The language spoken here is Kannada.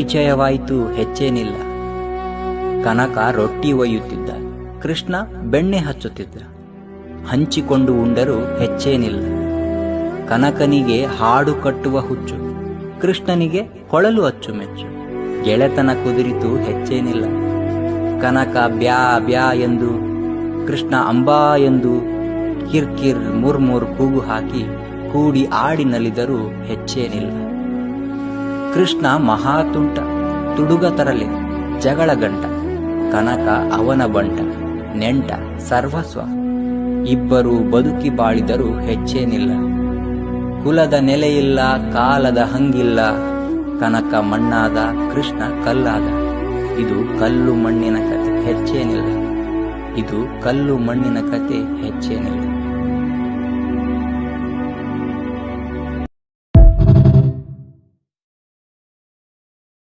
ಪರಿಚಯವಾಯಿತು ಹೆಚ್ಚೇನಿಲ್ಲ. ಕನಕ ರೊಟ್ಟಿ ಒಯ್ಯುತ್ತಿದ್ದ, ಕೃಷ್ಣ ಬೆಣ್ಣೆ ಹಚ್ಚುತ್ತಿದ್ದ. ಹಂಚಿಕೊಂಡು ಉಂಡರೂ ಹೆಚ್ಚೇನಿಲ್ಲ. ಕನಕನಿಗೆ ಹಾಡು ಕಟ್ಟುವ ಹುಚ್ಚು, ಕೃಷ್ಣನಿಗೆ ಕೊಳಲು ಅಚ್ಚುಮೆಚ್ಚು. ಗೆಳೆತನ ಕುದುರಿತು ಹೆಚ್ಚೇನಿಲ್ಲ. ಕನಕ ಬ್ಯಾ ಬ್ಯಾ ಎಂದು, ಕೃಷ್ಣ ಅಂಬಾ ಎಂದು ಕಿರ್ಕಿರ್ ಮುರ್ಮುರ್ ಕೂಗು ಹಾಕಿ ಕೂಡಿ ಆಡಿ ನಲಿದರೂ ಹೆಚ್ಚೇನಿಲ್ಲ. ಕೃಷ್ಣ ಮಹಾತುಂಟ, ತುಡುಗ ತರಲೆ, ಜಗಳ ಗಂಟ. ಕನಕ ಅವನ ಬಂಟ, ನೆಂಟ, ಸರ್ವಸ್ವ. ಇಬ್ಬರು ಬದುಕಿ ಬಾಳಿದರೂ ಹೆಚ್ಚೇನಿಲ್ಲ. ಕುಲದ ನೆಲೆಯಿಲ್ಲ, ಕಾಲದ ಹಂಗಿಲ್ಲ. ಕನಕ ಮಣ್ಣಾದ, ಕೃಷ್ಣ ಕಲ್ಲಾದ. ಇದು ಕಲ್ಲು ಮಣ್ಣಿನ ಕತೆ ಹೆಚ್ಚೇನಿಲ್ಲ. ಇದು ಕಲ್ಲು ಮಣ್ಣಿನ ಕತೆ ಹೆಚ್ಚೇನಿಲ್ಲ.